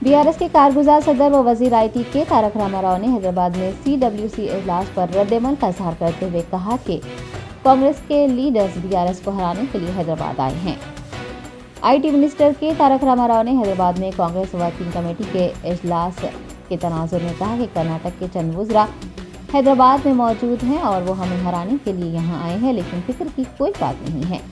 BRS के कारगुजार सदर व वजीर आईटी के तारक रामाराव ने हैदराबाद में सीडब्ल्यूसी इजलास पर रद्देमल का इजहार करते हुए कहा कि कांग्रेस के लीडर्स बीआरएस को हराने के लिए हैदराबाद आए हैं। आईटी मिनिस्टर के तारक रामाराव ने हैदराबाद में कांग्रेस वर्किंग कमेटी के इजलास के तनाजुर में कहा कि कर्नाटक के चंद वुज़रा हैदराबाद में मौजूद हैं और वो हमें हराने के लिए यहाँ आए हैं, लेकिन फिक्र की कोई बात नहीं है।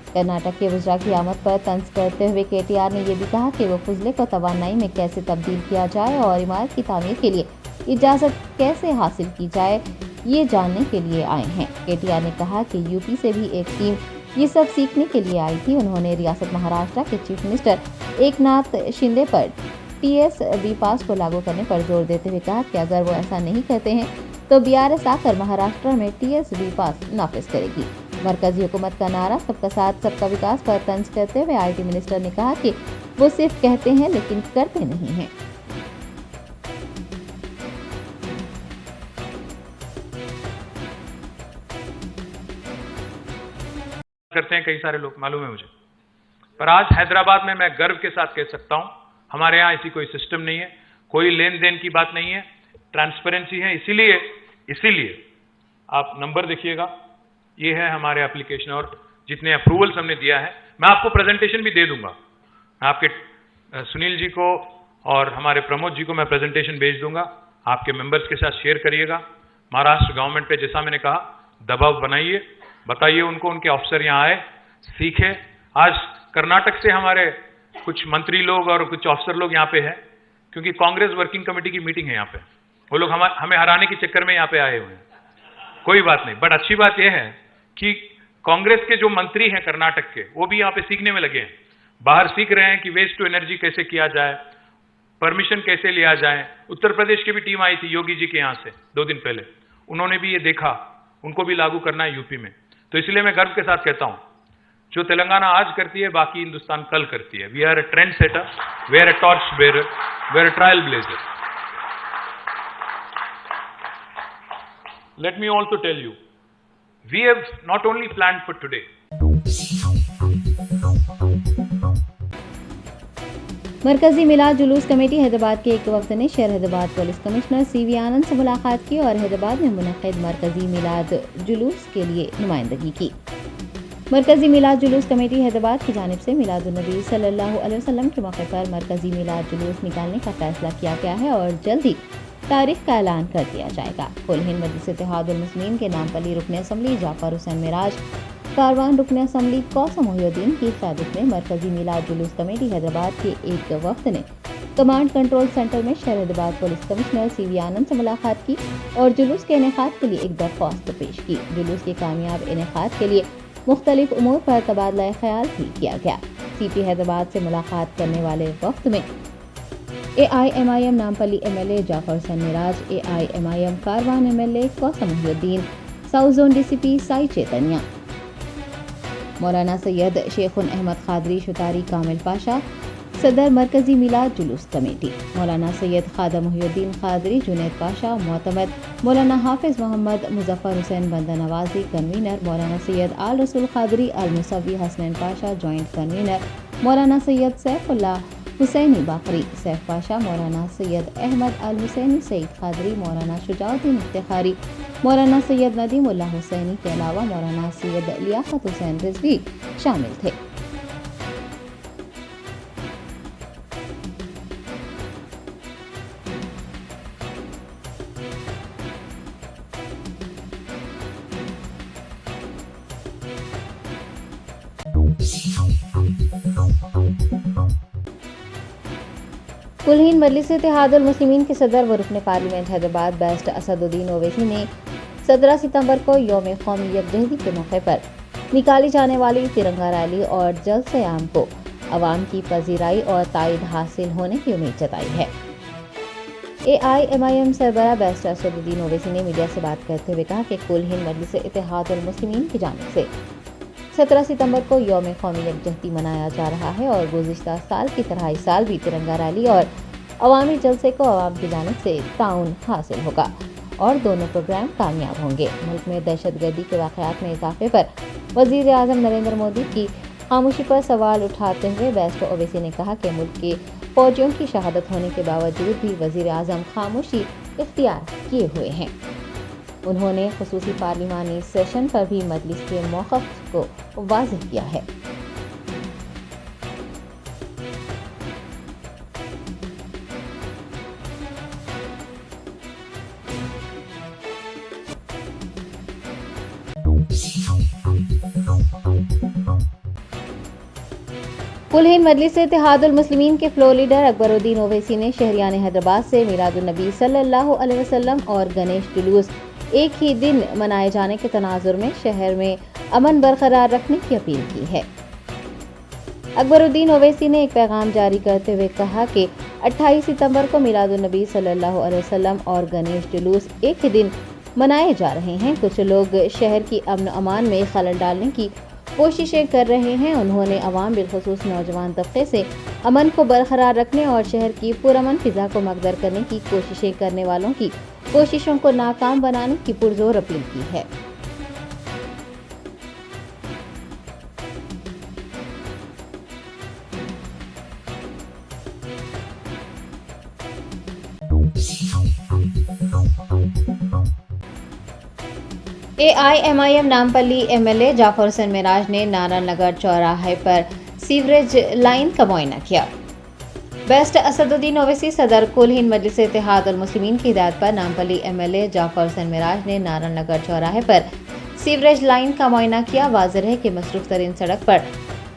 कर्नाटक के वुज़रा की आमद पर तंज करते हुए केटीआर ने यह भी कहा कि वो फुजले को तवानाई में कैसे तब्दील किया जाए और इमारत की तामीर के लिए इजाज़त कैसे हासिल की जाए, ये जानने के लिए आए हैं। केटीआर ने कहा कि यूपी से भी एक टीम ये सब सीखने के लिए आई थी। उन्होंने रियासत महाराष्ट्र के चीफ मिनिस्टर एकनाथ शिंदे पर टीएस बी पास को लागू करने पर जोर देते हुए कहा कि अगर वो ऐसा नहीं करते हैं तो बीआरएस आकर महाराष्ट्र में टीएस बी पास नाफिज करेगी। मरकजी हुकूमत का नारा सबका साथ सबका विकास पर तंज करते हुए आईटी मिनिस्टर ने कहा कि वो सिर्फ कहते हैं लेकिन करते नहीं हैं। करते हैं कई सारे लोग, मालूम है मुझे, पर आज हैदराबाद में मैं गर्व के साथ कह सकता हूं हमारे यहां ऐसी कोई सिस्टम नहीं है, कोई लेन देन की बात नहीं है, ट्रांसपेरेंसी है। इसीलिए आप नंबर देखिएगा, ये है हमारे एप्लीकेशन और जितने अप्रूवल्स हमने दिया है। मैं आपको प्रेजेंटेशन भी दे दूंगा, मैं आपके सुनील जी को और हमारे प्रमोद जी को मैं प्रेजेंटेशन भेज दूंगा, आपके मेंबर्स के साथ शेयर करिएगा। महाराष्ट्र गवर्नमेंट पे जैसा मैंने कहा दबाव बनाइए, बताइए उनको, उनके अफसर यहाँ आए, सीखे। आज कर्नाटक से हमारे कुछ मंत्री लोग और कुछ अफसर लोग यहाँ पे हैं, क्योंकि कांग्रेस वर्किंग कमेटी की मीटिंग है यहाँ पे। वो लोग हमें हराने के चक्कर में यहाँ पे आए हुए हैं। कोई बात नहीं, बट अच्छी बात यह है कि कांग्रेस के जो मंत्री हैं कर्नाटक के, वो भी यहाँ पे सीखने में लगे हैं, बाहर सीख रहे हैं कि वेस्ट टू एनर्जी कैसे किया जाए, परमिशन कैसे लिया जाए। उत्तर प्रदेश की भी टीम आई थी योगी जी के यहाँ से 2 दिन पहले, उन्होंने भी ये देखा, उनको भी लागू करना है यूपी में। तो इसलिए मैं गर्व के साथ कहता हूं, जो तेलंगाना आज करती है बाकी हिंदुस्तान कल करती है। We are a trendsetter, we are a torchbearer, we are a trailblazer. Let me also tell you, we have not only planned for today. मरकजी मिलाद जुलूस कमेटी हैदराबाद के एक वक्त ने शहर हैदराबाद पुलिस कमिश्नर सीवी आनंद से मुलाकात की और हैदराबाद में मुनक़िद मरकजी मिलाद जुलूस के लिए नुमाइंदगी की। मरकजी मिलाद जुलूस कमेटी हैदराबाद की जानिब से मिलादुन्नबी सल्लल्लाहु अलैहि वसल्लम के मौके पर मरकजी मिलाद जुलूस निकालने का फैसला किया गया है और जल्द ही तारीख का ऐलान कर दिया जाएगा। कुल हिंद मजलिस इत्तेहादुल मुस्लिमीन के नामपल्ली रुकन असम्बली जाफर हुसैन मिराज कारवान रुकन असम्बली कौसम मोहिउद्दीन की क़यादत में मरकजी मिलाद जुलूस कमेटी हैदराबाद के एक वक्त ने कमांड कंट्रोल सेंटर में शहर हैदराबाद पुलिस कमिश्नर सीवी आनंद से मुलाकात की और जुलूस के इनेकाद के लिए एक दरख्वास्त पेश की। जुलूस के कामयाब इनेकाद के लिए मुख्तलिफ उमूर पर तबादला ख्याल भी किया गया। सीपी हैदराबाद से मुलाकात करने वाले वक्त में AIMIM Nampally MLA Jafar Hussain Miraj, AIMIM Karwan MLA Kausar Mohiuddin, south zone DCP Sai Chaitanya, Maulana Syed शेखुन Ahmad Qadri शुतारी कामिल पाशा, सदर मरकजी मिलाद जुलूस कमेटी, मौलाना सैयद खादम मोहिउद्दीन खादरी जुनैद पाशा मोतमद, मौलाना हाफिज मोहम्मद मुजफ्फर हुसैन बंदा नवाजी कन्वीनर, मौलाना सैयद आल रसूल खादरी अल मुसवी हसनैन पाशा जॉइंट कन्वीनर, मौलाना सैयद सैफुल्लाह हुसैनी बाकरी सैफ पाशा, मौलाना सैयद अहमद अल हुसैनी सईद खादरी, मौलाना शुजाउद्दीन इफ्तिखारी, मौलाना सैयद नदीमुल्लाह हुसैनी के अलावा मौलाना सैयद लियाकत हुसैन रिजवी शामिल थे। कुल हिंद मजलिस इत्तेहादुल मुस्लिमीन के सदर व रुकन पार्लियामेंट हैदराबाद बैरिस्टर असदुद्दीन ओवैसी ने 17 सितंबर को यौम कौमी यकजहती के मौके पर निकाली जाने वाली तिरंगा रैली और जलसे आम को अवाम की पजीराई और तायद हासिल होने की उम्मीद जताई है। AIMIM सरबराह बैरिस्टर असदुद्दीन ओवैसी ने मीडिया से बात करते हुए कहा कि कुल हिंद मजलिस इत्तेहादुल मुस्लिमीन की जानिब से 17 सितंबर को यौम कौमी यकजहती मनाया जा रहा है और गुज़िश्ता साल की तरह इस साल भी तिरंगा रैली और अवामी जलसे को अवाम की जानिब से ताउन हासिल होगा और दोनों प्रोग्राम कामयाब होंगे। मुल्क में दहशतगर्दी के वाक़यात में इजाफे पर वज़ीर आज़म नरेंद्र मोदी की खामोशी पर सवाल उठाते हुए बैरिस्टर ओवैसी ने कहा कि मुल्क के फौजियों की शहादत होने के बावजूद भी वजीर आजम खामोशी इख्तियार किए हुए हैं। उन्होंने खुसूसी पार्लिमानी सेशन पर भी मजलिस के मौक़िफ़ को वाज़ेह किया है। कुल हिंद मजलिस इत्तेहादुल मुस्लिमीन के फ्लोर लीडर अकबरुद्दीन ओवैसी ने शहरियान हैदराबाद से मिलादुन्नबी सल्लल्लाहु अलैहि वसल्लम और गणेश जुलूस एक ही दिन मनाए जाने के तनाजुर में शहर में अमन बरकरार रखने की अपील की है। अकबरुद्दीन ओवैसी ने एक पैगाम जारी करते हुए कहा कि 28 सितंबर को मिलादुन्नबी सल्लल्लाहु अलैहि वसल्लम और गणेश जुलूस एक ही दिन मनाए जा रहे हैं। कुछ लोग शहर की अमन अमान में खलल डालने की कोशिशें कर रहे हैं। उन्होंने अवाम बिलखुसूस नौजवान तबके से अमन को बरकरार रखने और शहर की पुरअमन फिजा को मकदर करने की कोशिशें करने वालों की कोशिशों को नाकाम बनाने की पुरजोर अपील की है। AIMIM नामपल्ली MLA जाफर हुसैन मिराज ने नारायण नगर चौराहे पर सीवरेज लाइन का मुआयना किया। बेस्ट असदुद्दीन ओवैसी सदर कुल हिंद मजलिस इत्तेहादुल मुस्लिमीन की हिदायत पर नामपल्ली MLA जाफर हुसैन मिराज ने नारायण नगर चौराहे पर सीवरेज लाइन का मुआयना किया। वाज़ेह है कि मसरूफ तरीन सड़क पर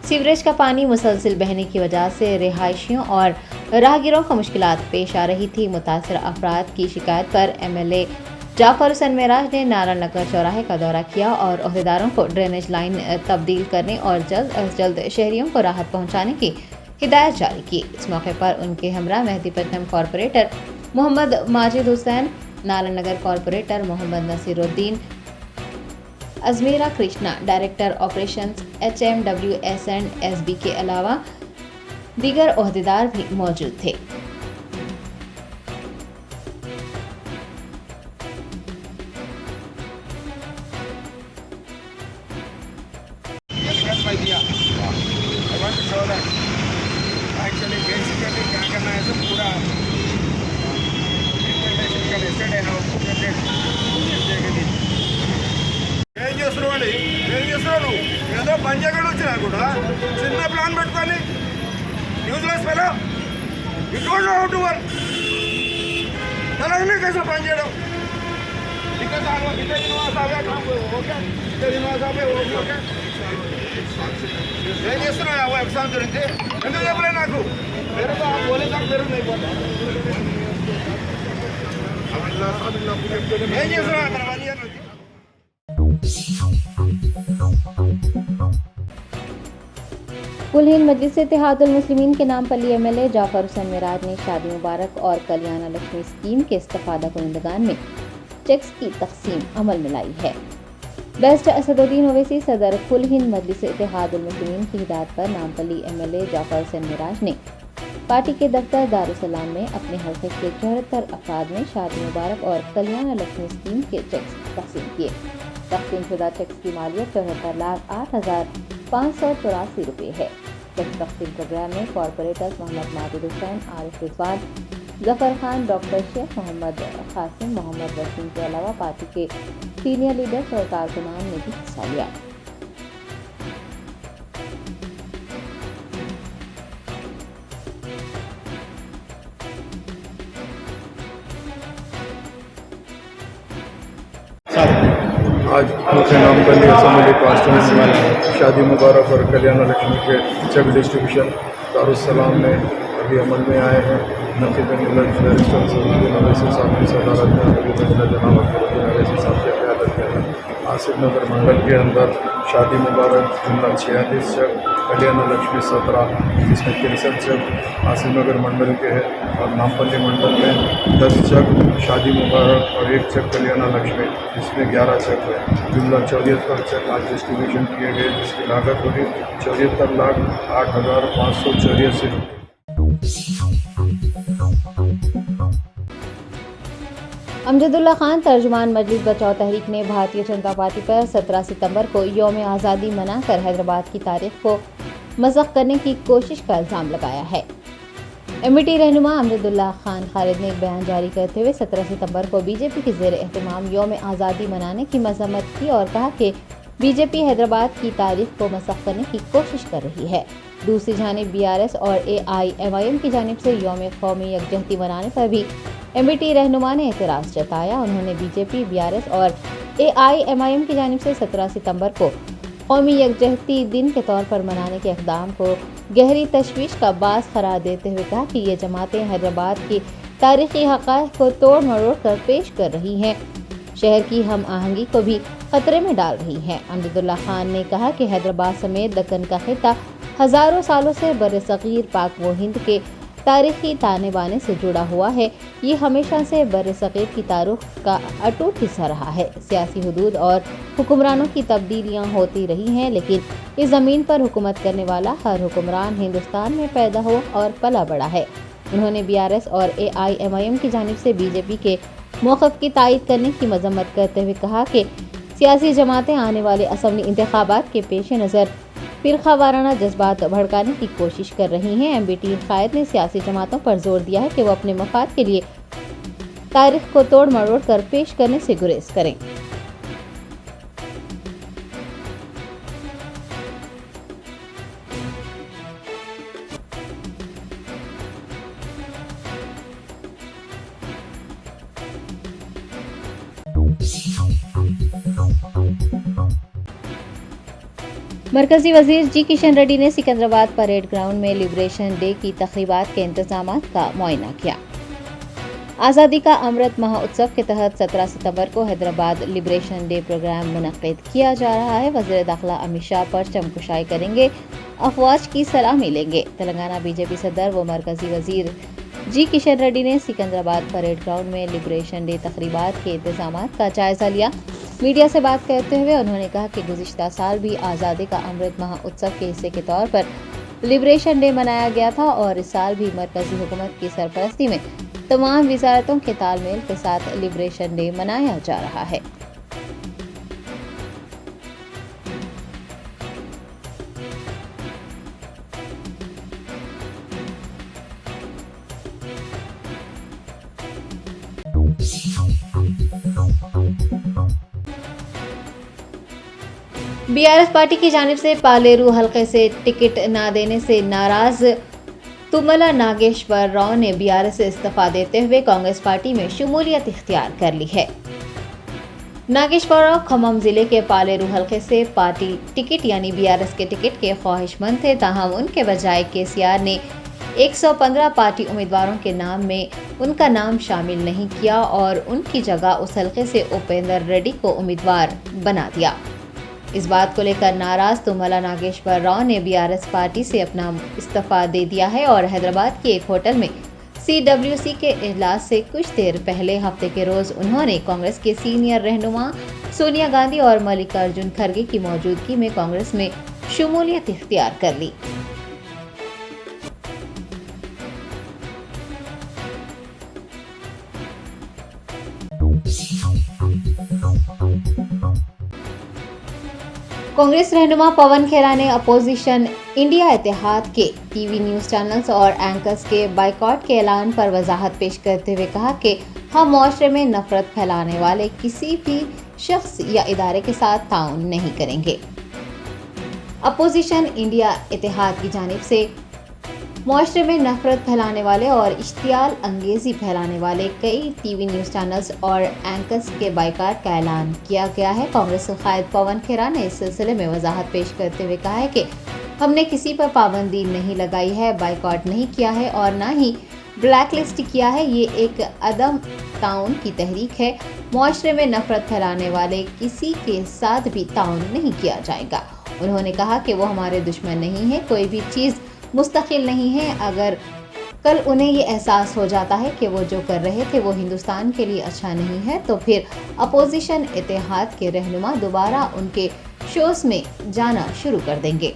सीवरेज का पानी मुसलसिल बहने की वजह से रिहायशियों और राहगीरों को मुश्किलात पेश आ रही थी। मुतासर अफराद की शिकायत पर MLA जाफर हुसैन मिराज ने नारायण नगर चौराहे का दौरा किया और ओहदेदारों को ड्रेनेज लाइन तब्दील करने और जल्द अज जल्द शहरियों को राहत पहुंचाने की हिदायत जारी की। इस मौके पर उनके हमरा Mehdipatnam corporator Mohammed Majid Hussain, Narayan Nagar corporator Mohammed Naseeruddin, Ajmeera Krishna, director operations HMWS&SB के अलावा दीगर ओहदेदार भी मौजूद थे। बेसिकली क्या करना है सब पूरा इम्प्लीमेंटेशन का लिस्टेड है ఏం చేస్తున్నావు ఏం చేస్తున్నావు ఏదో పంజాగడ్ వచ్చినా కూడా చిన్న ప్లాన్ పెట్టుకొని useless fellow you don't know how to work Telangana कैसे పని చేయడం ఇంకా దానిలో ఇదే దినవాసావే ఓకే ఇదే దినవాసావే ఓకే ఏం చేస్తున్నావు ఎగ్జామ్ గురించి ఎందుకు చెప్పలే నాకు मेरे को आप बोले तक मेरे नहीं पता नहीं ये सुना करवानी है कुल हिंद मजलिस इत्तेहादुल मुस्लिमीन के नामपल्ली MLA जाफर हुसैन मिराज ने शादी मुबारक और कल्याण लक्ष्मी स्कीम के इस्तेफादा कुनिंदगान में चेक्स की तकसीम अमल में लाई है। बेस्ट असदुद्दीन ओवैसी सदर कुल हिंद मजलिस इत्तेहादुल मुस्लिमीन की हिदायत पर नामपल्ली MLA जाफर हुसैन मिराज ने पार्टी के दफ्तर दारुसलाम में अपने हल्के के 74 अफराद में शादी मुबारक और कल्याण लक्ष्मी स्कीम के चेक्स तकसीम किए। तकसीमशुदा चेक्स की मालियत 74,08,584 रुपये है। चेक्स तकसीम प्रोग्राम में कॉरपोरेटर्स मोहम्मद माजिद हुसैन, आरिफ रिजवान, जफर खान, डॉक्टर शेख मोहम्मद कासिम, मोहम्मद वसीम के अलावा पार्टी के सीनियर लीडर्स और कारकुनान ने भी हिस्सा लिया। आज मुझे नामपल्ली असेंबली कॉन्स्टिट्यूंसी में शादी मुबारक और कल्याण लक्ष्मी के चेक डिस्ट्रीब्यूशन दारुसलाम में अभी अमल में आए हैं। नकीब बैरिस्टर साहब की सदारत में जनाब अकबरुद्दीन साहब की क़यादत में आसिफ नगर मंडल के अंदर शादी मुबारक जुमला 46 चेक, कल्याण लक्ष्मी 17, जिसमें 63 चेक आसिफ नगर मंडल के हैं और नामपल्ली मंडल में 10 चेक शादी मुबारक और 1 चेक कल्याण लक्ष्मी, जिसमें 11 चेक है। जुमला 74 चेक आज डिस्ट्रीब्यूशन किए गए, जिसकी लागत होगी 74,08,584 रुपये। अमजदुल्ला खान, तर्जुमान मजलिस बचाओ तहरीक ने भारतीय जनता पार्टी पर 17 सितंबर को यौम आज़ादी मनाकर हैदराबाद की तारीख को मज़क़ करने की कोशिश का इल्ज़ाम लगाया है। एमबीटी रहनुमा अमरुदुल्लाह खान खालिद ने एक बयान जारी करते हुए 17 सितंबर को बीजेपी के ज़ेर एहतमाम यौम आज़ादी मनाने की मजम्मत की और कहा कि बीजेपी हैदराबाद की तारीख को मसख़ करने की कोशिश कर रही है। दूसरी जानिब बीआरएस और AIMIM की जानिब से यौम कौमी यकजहती मनाने पर भी एमबीटी रहनुमा ने एतराज़ जताया। उन्होंने बीजेपी, बीआरएस और AIMIM की जानिब से 17 सितंबर को कौमी यकजहती दिन के तौर पर मनाने के इक़दाम को गहरी तशवीश का बास करार देते हुए कहा कि ये जमातें हैदराबाद की तारीख़ी हक़ाइक़ को तोड़ मरोड़ कर पेश कर रही हैं, शहर की हम आहंगी को भी खतरे में डाल रही हैं। अमरुदुल्लाह खान ने कहा कि हैदराबाद समेत दक्कन का खित्ता हज़ारों सालों से बर्र-ए-सग़ीर पाक व हिंद के तारीख़ी ताने बाने से जुड़ा हुआ है। ये हमेशा से बर्र-ए-सग़ीर की तारीख़ का अटूट हिस्सा रहा है। सियासी हुदूद और हुक्मरानों की तब्दीलियाँ होती रही हैं, लेकिन इस ज़मीन पर हुकूमत करने वाला हर हुक्मरान हिंदुस्तान में पैदा हुआ और पला बड़ा है। उन्होंने बीआरएस और AIMIM की जानिब से बीजेपी के मौक़िफ़ की तायीद करने की मजम्मत करते हुए कहा कि सियासी जमातें आने वाले असम्बली इंतखाबात के पेश नज़र फ़िरक़ा वाराना जज्बात भड़काने की कोशिश कर रही हैं। एमबीटी कायद ने सियासी जमातों पर जोर दिया है कि वो अपने मफाद के लिए तारीख़ को तोड़ मरोड़ कर पेश करने से गुरेज करें। मरकजी वजीर जी किशन रेड्डी ने सिकंदराबाद परेड ग्राउंड में लिबरेशन डे की तक़रीबात के इंतजामात का मुआयना किया। आज़ादी का अमृत महोत्सव के तहत 17 सितंबर को हैदराबाद लिबरेशन डे प्रोग्राम मुनक़्क़िद किया जा रहा है। वज़ीर दाखिला अमित शाह परचम कुशाई करेंगे, अफवाज की सलामी लेंगे। तेलंगाना बीजेपी सदर व मरकजी वजीर जी किशन रेड्डी ने सिकंदराबाद परेड ग्राउंड में लिबरेशन डे तक़रीबात के इंतजामात का जायज़ा लिया। मीडिया से बात करते हुए उन्होंने कहा कि गुज़िश्ता साल भी आज़ादी का अमृत महोत्सव के हिस्से के तौर पर लिबरेशन डे मनाया गया था और इस साल भी मरकजी हुकूमत की सरपरस्ती में तमाम वज़ारतों के तालमेल के साथ लिबरेशन डे मनाया जा रहा है। बीआरएस पार्टी की जानिब से पालेरू हलके से टिकट न देने से नाराज तुमला नागेश्वर राव ने बीआरएस से इस्तीफा देते हुए कांग्रेस पार्टी में शमूलियत इख्तियार कर ली है। नागेश्वर राव खम्मम जिले के पालेरू हलके से पार्टी टिकट यानी बीआरएस के टिकट के ख्वाहिशमंद थे, ताहम उनके बजाय केसीआर ने 115 पार्टी उम्मीदवारों के नाम में उनका नाम शामिल नहीं किया और उनकी जगह उस हलके से उपेंद्र रेड्डी को उम्मीदवार बना दिया। इस बात को लेकर नाराज तुमला नागेश्वर राव ने बीआरएस पार्टी से अपना इस्तीफा दे दिया है और हैदराबाद के एक होटल में CWC के इजलास से कुछ देर पहले हफ्ते के रोज उन्होंने कांग्रेस के सीनियर रहनुमा सोनिया गांधी और मल्लिकार्जुन खड़गे की मौजूदगी में कांग्रेस में शमूलियत इख्तियार कर ली। कांग्रेस रहनुमा पवन खेरा ने अपोजिशन इंडिया इत्तेहाद के टीवी न्यूज़ चैनल्स और एंकर्स के बाइकॉट के ऐलान पर वजाहत पेश करते हुए कहा कि हम माशरे में नफरत फैलाने वाले किसी भी शख्स या इदारे के साथ ताउन नहीं करेंगे। अपोजिशन इंडिया इत्तेहाद की जानिब से माशरे में नफरत फैलाने वाले और इश्तियाल अंगेज़ी फैलाने वाले कई टीवी न्यूज़ चैनल्स और एंकर्स के बाइकाट का ऐलान किया गया है। कांग्रेस कायद पवन खेरा ने इस सिलसिले में वजाहत पेश करते हुए कहा है कि हमने किसी पर पाबंदी नहीं लगाई है, बाइकॉट नहीं किया है और ना ही ब्लैक लिस्ट किया है। ये एक अदम ताउन की तहरीक है। माशरे में नफरत फैलाने वाले किसी के साथ भी ताउन नहीं किया जाएगा। उन्होंने कहा कि वो हमारे दुश्मन नहीं है, कोई भी चीज़ मुस्तकिल नहीं है। अगर कल उन्हें ये एहसास हो जाता है कि वो जो कर रहे थे वो हिंदुस्तान के लिए अच्छा नहीं है, तो फिर अपोजिशन इत्तेहाद के रहनुमा दोबारा उनके शोज़ में जाना शुरू कर देंगे।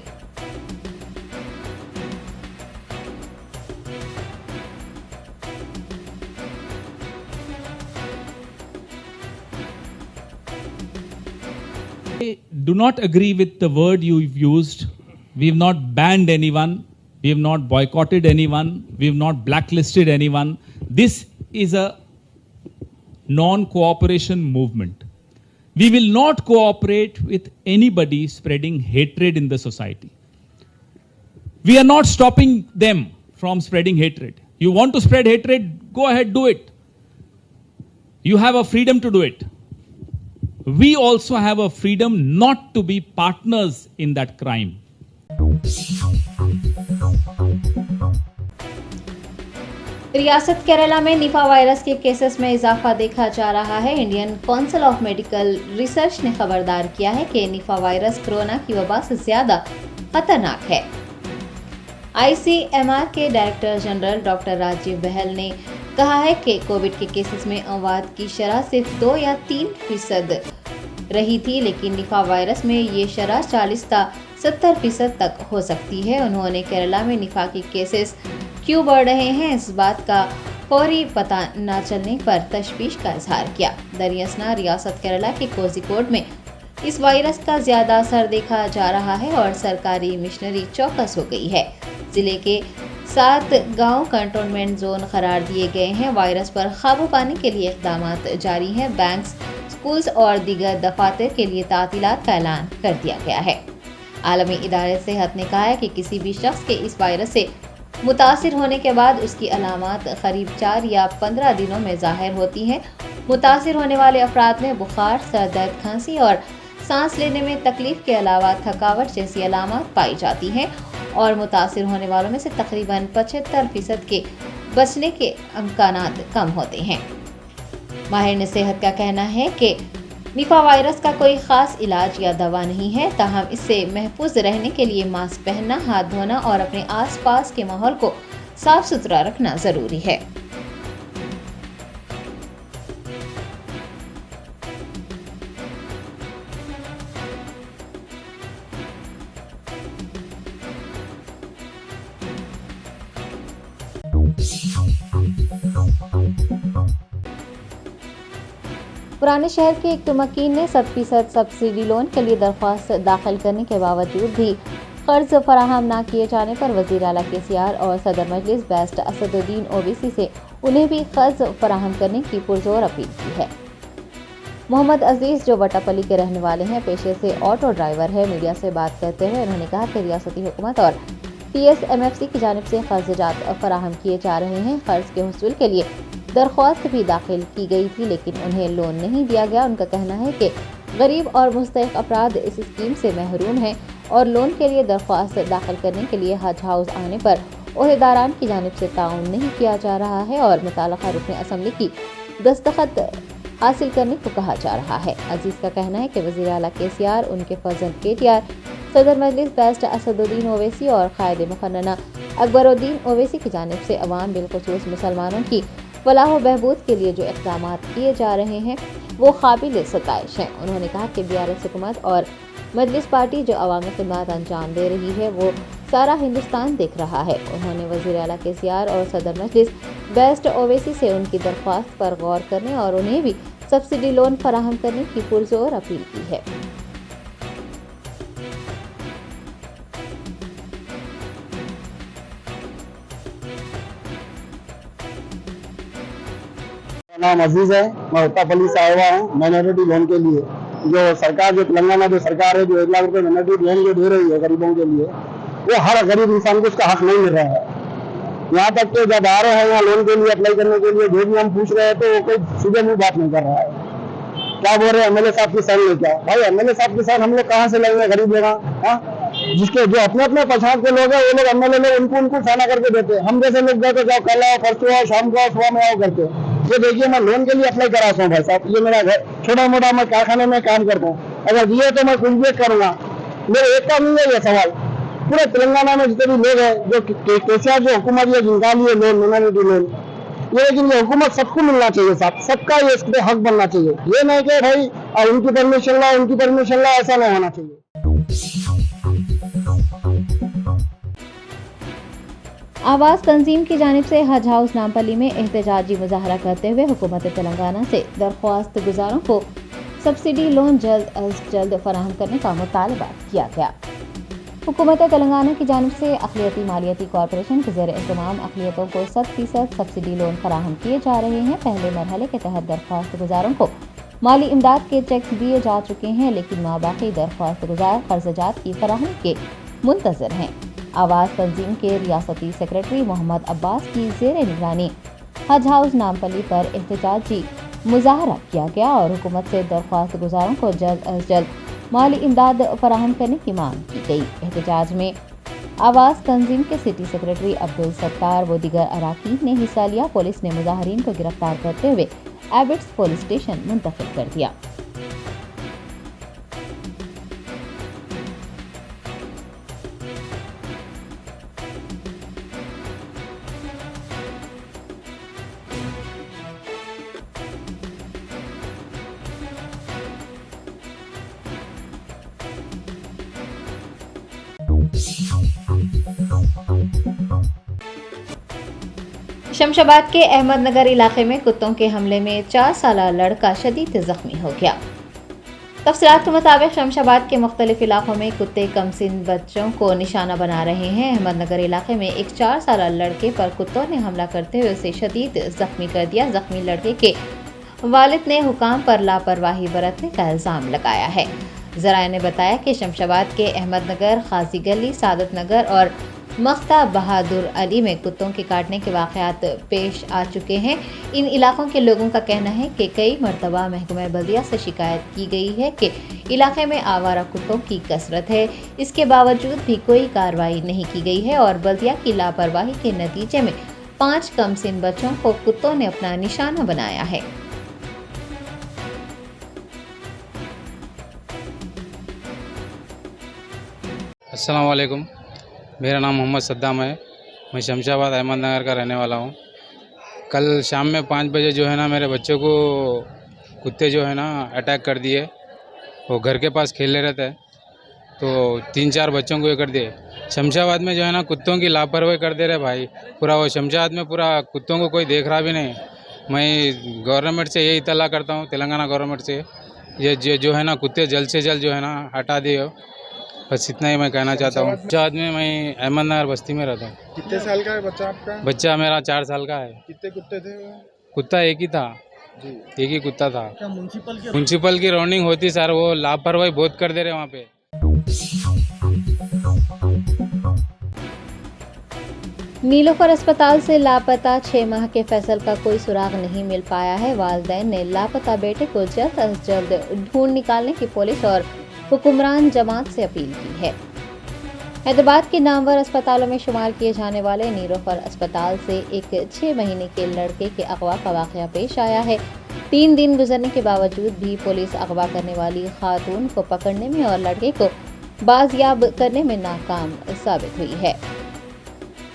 I do not agree with the word you've used. We've not banned anyone. We have not boycotted anyone. We have not blacklisted anyone. This is a non-cooperation movement. We will not cooperate with anybody spreading hatred in the society. We are not stopping them from spreading hatred. You want to spread hatred? Go ahead, do it. You have a freedom to do it. We also have a freedom not to be partners in that crime. रियासत केरला में निफा virus के cases में इजाफा देखा जा रहा है। Indian council of medical research ने खबरदार किया है कि निफा वायरस कोरोना की वबा से ज्यादा खतरनाक है। ICMR के डायरेक्टर जनरल डॉक्टर राजीव बहल ने कहा है कि कोविड के केसेस में अमवात की शरह सिर्फ 2 या 3% रही थी, लेकिन निफा वायरस में ये शरह 40 से 70% तक हो सकती है। उन्होंने केरला में निफा के केसेस क्यों बढ़ रहे हैं, इस बात का फौरी पता न चलने पर तशवीश का इजहार किया। दरियासना रियासत केरला के कोझिकोड में इस वायरस का ज्यादा असर देखा जा रहा है और सरकारी मिशनरी चौकस हो गई है। जिले के 7 गांव कंटेनमेंट जोन करार दिए गए हैं। वायरस पर काबू पाने के लिए इक़दामात जारी हैं। बैंक्स, स्कूल्स और दीगर दफातर के लिए तातीलात का ऐलान कर दिया गया है। आलमी इदारे सेहत ने कहा है कि किसी भी शख्स के इस वायरस से मुतासिर होने के बाद उसकी अलामात करीब 4 या 15 दिनों में ज़ाहिर होती हैं। मुतासिर होने वाले अफराद में बुखार, सर दर्द, खांसी और सांस लेने में तकलीफ के अलावा थकावट जैसी अलामात पाई जाती हैं और मुतासिर होने वालों में से तकरीबन 75% के बचने के इम्कानात कम होते हैं। माहिर सेहत का कहना है कि निफा वायरस का कोई ख़ास इलाज या दवा नहीं है, ताहम इससे महफूज रहने के लिए मास्क पहनना, हाथ धोना और अपने आसपास के माहौल को साफ सुथरा रखना ज़रूरी है। पुराने शहर के एक मुवक्किल ने 100% सब्सिडी लोन के लिए दरख्वास्त दाखिल करने के बावजूद भी कर्ज फराहम न किए जाने पर वज़ीर आला KCR और सदर मजलिस बेस्ट असदुद्दीन ओवैसी से उन्हें भी कर्ज फराहम करने की पुरजोर अपील की है। मोहम्मद अजीज़, जो वटापली के रहने वाले हैं, पेशे से ऑटो ड्राइवर है, मीडिया से बात करते हुए उन्होंने कहा कि रियासती हुकूमत और PSMFC की जानिब से कर्ज़जात फराहम किए जा रहे हैं। कर्ज के हुसूल के लिए दरख्वास्त भी दाखिल की गई थी, लेकिन उन्हें लोन नहीं दिया गया। उनका कहना है कि गरीब और मुस्तहिक़ अफराद इस स्कीम से महरूम हैं और लोन के लिए दरख्वास्त दाखिल करने के लिए हज हाउस आने पर ओहदेदारान की जानिब से ताउन नहीं किया जा रहा है और मुताल्लिक़ा रुकन असम्बली की दस्तखत हासिल करने को कहा जा रहा है। अजीज़ का कहना है कि वज़ीर आला KCR, उनके फर्जंद KTR, सदर मजलिस बेस्ट असदुद्दीन ओवैसी और कायदे मुखन्ना अकबरुद्दीन ओवैसी की जानिब से अवाम बिलखुसूस मुसलमानों की फलाह व बहबूद के लिए जो इक़दामात किए जा रहे हैं वो काबिल सताइश हैं। उन्होंने कहा कि BRS हुकूमत और मजलिस पार्टी जो अवामी खिदमत अंजाम दे रही है वो सारा हिंदुस्तान देख रहा है। उन्होंने वज़ीर आला KCR और सदर मजलिस बेस्ट ओवैसी से उनकी दरख्वास्त पर गौर करने और उन्हें भी सब्सिडी लोन फराहम करने की पुरजोर अपील की है। नाम अजीज है, मैं वटापली से आया हुआ हूँ माइनॉरिटी लोन के लिए। जो सरकार, जो तेलंगाना जो सरकार है, जो 1 लाख रुपए माइनॉरिटी लोन जो दे रही है गरीबों के लिए, वो हर गरीब इंसान को उसका हक नहीं मिल रहा है। यहाँ तक कि जब आ रहे हैं यहाँ लोन के लिए अप्लाई करने के लिए, जो भी हम पूछ रहे हैं तो वो कोई सीधे मुंह बात नहीं कर रहा है। क्या बोल रहे हैं MLA साहब की साइन ले, क्या भाई MLA साहब की साइन हम लोग कहाँ से लेंगे? गरीब लोग, हाँ, जिसके जो अपने अपने पहचान के लोग हैं वो लोग MLA लोग उनको साइना करके देते हैं। हम जैसे लोग गए तो जाओ, कल आओ, परसों आओ, शाम को आओ, सुबह में आओ करते। ये देखिए, मैं लोन के लिए अप्लाई कराता हूँ भाई साहब। ये मेरा घर छोटा मोटा, मैं कारखाने में काम करता हूँ, अगर दिए तो मैं कुछ भी करूँगा। मेरे एक का नहीं है ये सवाल, पूरे तेलंगाना में जितने भी लोग हैं जो KCR जो हुकूमत ये जिनका लिए लोन, माइनॉरिटी लोन, ये लेकिन ये हुकूमत सबको मिलना चाहिए साहब, सबका ये इस पे हक बनना चाहिए। ये नहीं कि भाई उनकी परमिशन ला, उनकी परमिशन ला, ऐसा नहीं होना चाहिए। आवाज़ तंजीम की जानिब से हज हाउस नामपल्ली में एहतजाजी मुजाहरा करते हुए हुकूमत तेलंगाना से दरख्वास्त गुजारों को सब्सिडी लोन जल्द अज जल्द फराहम करने का मुतालबा किया गया। हुकूमत तेलंगाना की जानिब से अक़लियती मालियती कॉरपोरेशन के ज़ेर इंतज़ाम अक़लियतों को 100% सब्सिडी लोन फराहम किए जा रहे हैं। पहले मरहले के तहत दरख्वास्त गुजारों को माली इमदाद के चेक्स दिए जा चुके हैं, लेकिन माबाकी दरख्वास्त गुजार कर्जजात की फराहमी के मुंतज़र हैं। आवाज़ तंजीम के रियासती सेक्रेटरी मोहम्मद अब्बास की ज़ेर निगरानी हज हाउस नामपल्ली पर एहतजाजी मुजाहरा किया गया और हुकूमत से दरख्वास्त गुजारों को जल्द अज जल्द माली इमदाद फराहम करने की मांग की गई। एहतजाज में आवाज़ तंजीम के सिटी सेक्रेटरी अब्दुल सत्तार व दीगर अराकीन ने हिस्सा लिया। पुलिस ने मुजाहरीन को गिरफ्तार करते हुए एबिट्स पुलिस स्टेशन मुंतकिल कर दिया। शमशाबाद के अहमदनगर इलाके में कुत्तों के हमले में 4 साला लड़का शदीद जख्मी हो गया। तफसीलात के मुताबिक शमशाबाद के मुख्तलिफ इलाकों में कुत्ते कमसिन बच्चों को निशाना बना रहे हैं। अहमदनगर इलाके में एक 4 साला लड़के पर कुत्तों ने हमला करते हुए उसे शदीद जख्मी कर दिया। जख्मी लड़के के वालिद ने हुकाम पर लापरवाही बरतने का इल्ज़ाम लगाया है। ज़राए ने बताया कि शमशाबाद के अहमदनगर, खाजी गली, सादत नगर और मख्ता बहादुर अली में कुत्तों के काटने के वाक़यात पेश आ चुके हैं। इन इलाकों के लोगों का कहना है कि कई मरतबा महकमा बल्दिया से शिकायत की गई है कि इलाके में आवारा कुत्तों की कसरत है। इसके बावजूद भी कोई कार्रवाई नहीं की गई है और बल्दिया की लापरवाही के नतीजे में 5 कमसिन बच्चों को कुत्तों ने अपना निशाना बनाया है। अस्सलाम वालेकुम, मेरा नाम मोहम्मद सद्दाम है। मैं शमशाबाद अहमदनगर का रहने वाला हूँ। कल शाम में 5 बजे जो है ना, मेरे बच्चों को कुत्ते जो है ना अटैक कर दिए। वो घर के पास खेल रहे थे तो 3-4 बच्चों को ये कर दिए। शमशाबाद में जो है ना कुत्तों की लापरवाही कर दे रहे भाई। पूरा वो शमशाबाद में पूरा कुत्तों को कोई देख रहा भी नहीं। मैं गवर्नमेंट से यही इत्तला करता हूँ, तेलंगाना गवर्नमेंट से, ये जो है ना कुत्ते जल्द से जल्द जो है ना हटा दिए। बस इतना ही मैं कहना चाहता हूँ। शमशाबाद में मैं अहमदनगर बस्ती में रहता हूँ। कितने साल का है बच्चा आपका? बच्चा मेरा 4 साल का है। कितने कुत्ते थे? कुत्ता एक ही था जी। एक ही कुत्ता था। क्या म्यूनसिपल की राउंडिंग होती सर, वो लापरवाही बहुत कर दे रहे वहाँ पे। नीलोफर अस्पताल से लापता 6 माह के फैसल का कोई सुराग नहीं मिल पाया है। वालिदैन ने लापता बेटे को जल्द अज जल्द ढूंढ निकालने की पुलिस और हुक्मरान जमात से अपील की है। हैदराबाद के नामवर अस्पतालों में शुमार किए जाने वाले नीलोफर अस्पताल से एक 6 महीने के लड़के के अगवा का वाक़या पेश आया है। 3 दिन गुजरने के बावजूद भी पुलिस अगवा करने वाली खातून को पकड़ने में और लड़के को बाजियाब करने में नाकाम साबित हुई है।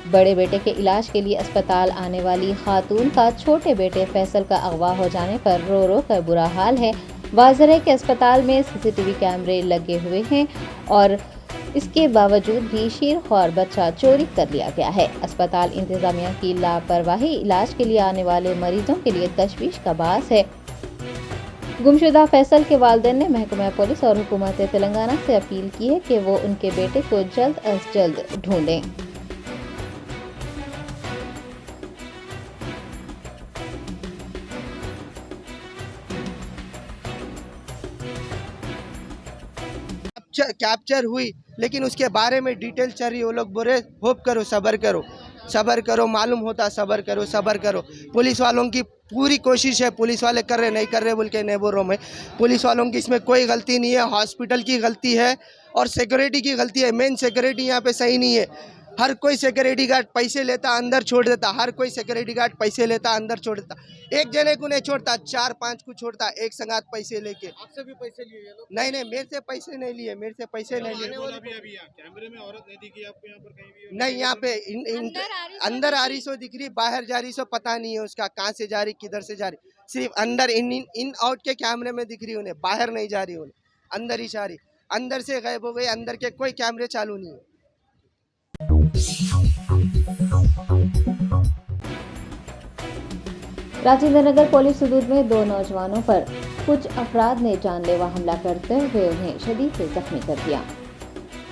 बड़े बेटे के इलाज के लिए अस्पताल आने वाली खातून का छोटे बेटे फैसल का अगवा हो जाने पर रो रो कर बुरा हाल है। वाज़ेह है कि अस्पताल में CCTV कैमरे लगे हुए हैं और इसके बावजूद भी शीरख्वार बच्चा चोरी कर लिया गया है। अस्पताल इंतजामिया की लापरवाही इलाज के लिए आने वाले मरीजों के लिए तशवीश का बास है। गुमशुदा फैसल के वालिदैन ने महकमा पुलिस और हुकूमत तेलंगाना से अपील की है कि वो उनके बेटे को जल्द अज जल्द ढूंढें। कैप्चर हुई, लेकिन उसके बारे में डिटेल चल रही। वो लोग बोले होप करो, सब्र करो, सब्र करो, मालूम होता सब्र करो, सब्र करो। पुलिस वालों की पूरी कोशिश है, पुलिस वाले कर रहे नहीं कर रहे बोल के नहीं बोल रहा हूँ मैं। पुलिस वालों की इसमें कोई गलती नहीं है, हॉस्पिटल की गलती है और सिक्योरिटी की गलती है। मेन सिक्योरिटी यहाँ पे सही नहीं है। हर कोई सिक्योरिटी गार्ड पैसे लेता अंदर छोड़ देता, हर कोई सिक्योरिटी गार्ड पैसे लेता अंदर छोड़ देता। एक जने को नहीं छोड़ता, 4-5 को छोड़ता एक संगात पैसे लेके। आपसे भी पैसे लिए ये लोग? नहीं, मेरे से पैसे नहीं लिए, मेरे से पैसे नहीं लिए। कैमरे में औरत नहीं दिखी आपको यहाँ पर कहीं भी? नहीं, यहाँ पे अंदर आ रही सो दिख रही, बाहर जा रही सो पता नहीं है उसका कहाँ से जा रही, किधर से जा रही। सिर्फ अंदर इन आउट के कैमरे में दिख रही उन्हें, बाहर नहीं जा रही उन्हें, अंदर ही जा रही। अंदर से गायब हो गई, अंदर के कोई कैमरे चालू नहीं है। राजेंद्र नगर पुलिस हदूद में 2 नौजवानों पर कुछ अफराद ने जानलेवा हमला करते हुए उन्हें शदीद से जख्मी कर दिया।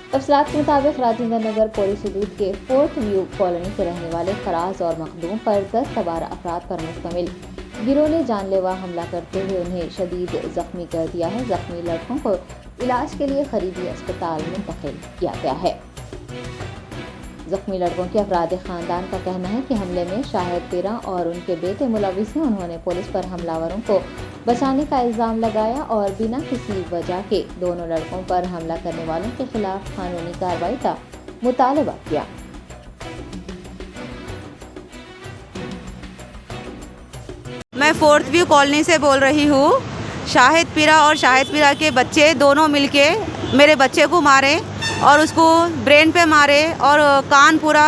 तफसीलात के मुताबिक राजेंद्र नगर पुलिस हदूद के 4th व्यू कॉलोनी के रहने वाले फराज और मखदूम पर 10 से 12 अफराद पर मुश्तमिल गिरोह ने जानलेवा हमला करते हुए उन्हें शदीद जख्मी कर दिया है। जख्मी लड़कों को इलाज के लिए करीबी अस्पताल मुंतकिल किया गया है। जख्मी लड़कों के अफराद खानदान का कहना है कि हमले में शाहिद पीरा और उनके बेटे मुलविस हैं। उन्होंने पुलिस पर हमलावरों को बचाने का इल्ज़ाम लगाया और बिना किसी वजह के दोनों लड़कों पर हमला करने वालों के खिलाफ कानूनी कार्रवाई का मुतालबा किया। मैं 4th व्यू कॉलोनी से बोल रही हूँ। शाहिद पीरा और शाहिद पीरा के बच्चे दोनों मिलके मेरे बच्चे को मारे और उसको ब्रेन पे मारे और कान पूरा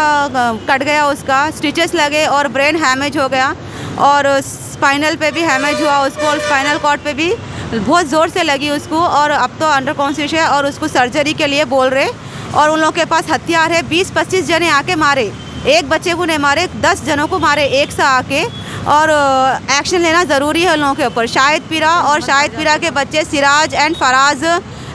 कट गया, उसका स्टिचेस लगे और ब्रेन हैमेज हो गया और स्पाइनल पे भी हैमेज हुआ उसको और स्पाइनल कॉर्ड पे भी बहुत ज़ोर से लगी उसको और अब तो अंडर कॉन्शियस है और उसको सर्जरी के लिए बोल रहे। और उन लोगों के पास हथियार है। 20-25 जने आके मारे, एक बच्चे को नहीं मारे, 10 जनों को मारे एक साथ आके। और एक्शन लेना ज़रूरी है उन लोगों के ऊपर। शाहिद पीरा और शाहिद पीरा के बच्चे सिराज एंड फराज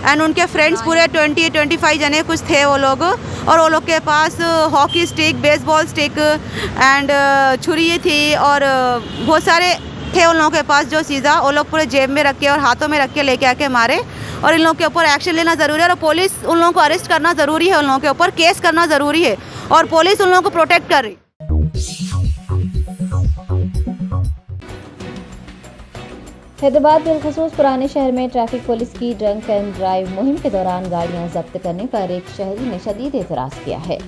एंड उनके फ्रेंड्स पूरे 20-25 जने कुछ थे वो लोग। और वो लोग के पास hockey stick, baseball stick and छुरी थी और बहुत सारे थे उन लोगों के पास जो चीज़ा वो लोग पूरे जेब में रख के और हाथों में रख के लेके आके मारे। और इन लोगों के ऊपर एक्शन लेना ज़रूरी है और पुलिस उन लोगों को अरेस्ट करना ज़रूरी है, उन लोगों के ऊपर केस करना ज़रूरी है और पुलिस उन लोगों को प्रोटेक्ट कर रही। हैदराबाद बिलखसूस पुराने शहर में ट्रैफिक पुलिस की ड्रंक एंड ड्राइव मुहिम के दौरान गाड़ियां जब्त करने पर एक शहरी ने शदीद एतराज़ किया है।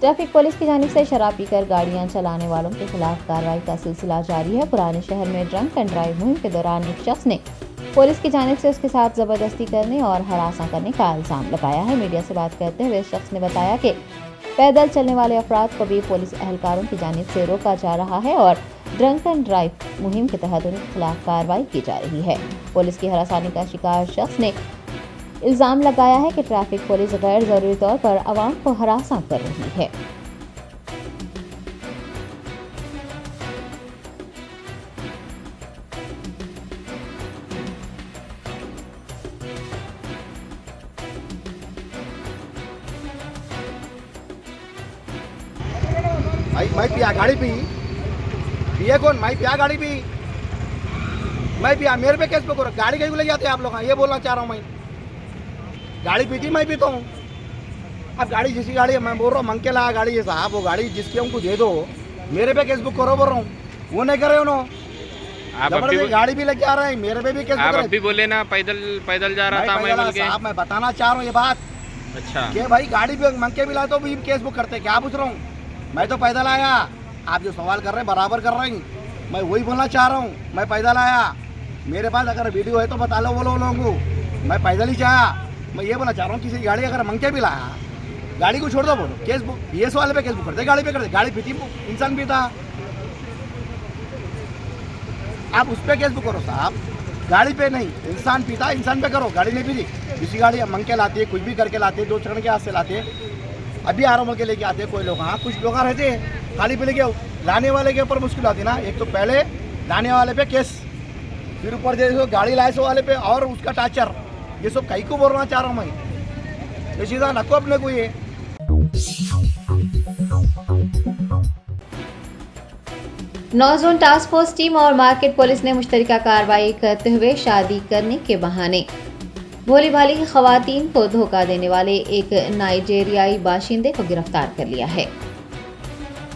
ट्रैफिक पुलिस की जानिब से शराब पीकर गाड़ियां चलाने वालों के खिलाफ कार्रवाई का सिलसिला जारी है। पुराने शहर में ड्रंक एंड ड्राइव मुहिम के दौरान एक शख्स ने पुलिस की जानिब से उसके साथ जबरदस्ती करने और हरासा करने का इल्ज़ाम लगाया है। मीडिया से बात करते हुए इस शख्स ने बताया कि पैदल चलने वाले अफराद को भी पुलिस एहलकारों की जानिब से रोका जा रहा है और ड्रंक एंड ड्राइव मुहिम के तहत उनके खिलाफ कार्रवाई की जा रही है। पुलिस की हरासानी का शिकार शख्स ने इल्ज़ाम लगाया है कि ट्रैफिक पुलिस गैर ज़रूरी तौर पर आवाम को हरासा कर रही है। मैं पिया गाड़ी पी, पिए कौन? मैं पिया गाड़ी पी, मैं पिया, मेरे पे केस पे करो। गाड़ी कहीं को ले जाते हैं आप लोग? ये बोलना चाह रहा हूँ मैं। गाड़ी पीती मैं पीता हूँ। अब गाड़ी जिसकी गाड़ी है, मैं बोल रहा हूँ मंग के लाया गाड़ी है साहब, वो गाड़ी जिसकी हमको दे दो, मेरे पे केस बुक करो बोल रहा हूँ। वो नहीं करे उन्होंने, गाड़ी भी लग जा रहा है, मेरे पे भी केस बुक। आप अभी बोले ना पैदल जा रहा था साहब, मैं बताना चाह रहा हूँ ये बात। अच्छा कि भाई गाड़ी भी मंग के भी लाए तो भी केस बुक करते, क्या पूछ रहा हूँ? मैं तो पैदल आया। आप जो सवाल कर रहे हैं बराबर कर रहे हैं, मैं वही बोलना चाह रहा हूँ। मैं पैदल आया, मेरे पास अगर वीडियो है तो बता लो वो लोगों को, मैं पैदल ही चाहा। मैं ये बोलना चाह रहा हूँ किसी गाड़ी अगर मंग के भी लाया, गाड़ी को छोड़ दो, बोलो केस बुक, ये सवाल पे केस बुक करते, गाड़ी पे करते। गाड़ी पीती इंसान पीता, आप उस पर केस बुक करो साहब, गाड़ी पे नहीं। इंसान पीता, इंसान पे करो, गाड़ी नहीं पीती। किसी गाड़ी मंग के लाते, कुछ भी करके लाते, 2 चरण के हाथ से लाते, अभी आराम के लेके आते कोई लोग। हाँ कुछ लोग रहते हैं खाली पे लेके, लाने वाले के ऊपर मुश्किल आती ना। एक तो पहले लाने वाले पे केस, फिर ऊपर जैसे गाड़ी लाए सो वाले पे और उसका टाचर, ये सब कहीं को बोलना चाह रहा हूँ मैं। ये चीज़ा नको अपने को ये। नौ-जोन टास्क फोर्स टीम और मार्केट पुलिस ने मुश्तरका कार्रवाई करते हुए शादी करने के बहाने भोली भाली की खवातीन को धोखा देने वाले एक नाइजेरियाई बाशिंदे को गिरफ्तार कर लिया है।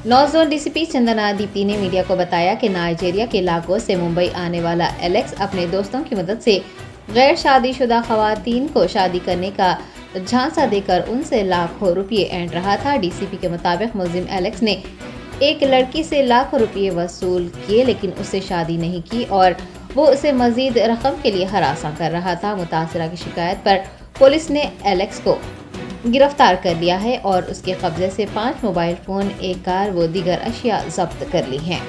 नौ-जोन डीसीपी चंदना दीप्ति ने मीडिया को बताया कि नाइजेरिया के लागोस से मुंबई आने वाला एलेक्स अपने दोस्तों की मदद से गैर शादीशुदा खवातीन को शादी करने का झांसा देकर उनसे लाखों रुपये ऐंठ रहा था। डीसीपी के मुताबिक मुलजिम एलेक्स ने एक लड़की से लाखों रुपये वसूल किए लेकिन उससे शादी नहीं की और वो उसे मजीद रकम के लिए हरासा कर रहा था। मुतासिरा की शिकायत पर पुलिस ने एलेक्स को गिरफ्तार कर लिया है और उसके कब्जे से 5 मोबाइल फ़ोन, एक कार व दीगर अशिया जब्त कर ली हैं।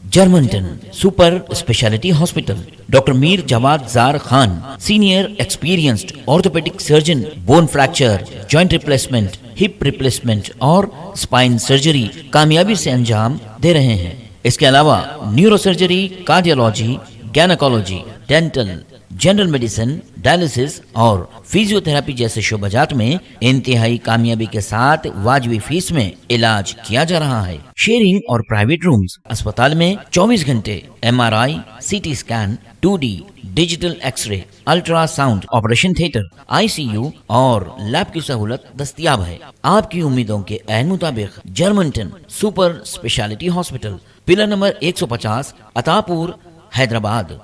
जर्मनटन super speciality hospital, doctor Mir Jawad Jar Khan, senior experienced orthopaedic surgeon, bone fracture, joint replacement, hip replacement और स्पाइन सर्जरी कामयाबी से अंजाम दे रहे हैं। इसके अलावा neuro surgery, cardiology, gynaecology, dental, general medicine, dialysis और फिजियोथेरेपी जैसे शोबाजात में इंतहाई कामयाबी के साथ वाजबी फीस में इलाज किया जा रहा है। शेयरिंग और प्राइवेट रूम्स, अस्पताल में 24 घंटे MRI, CT scan, 2D digital x ray, ultrasound, operation theatre, ICU और लैब की सहूलत दस्तयाब है। आपकी उम्मीदों के ऐन मुताबिक Germanten super speciality hospital, pillar number 150, Attapur, Hyderabad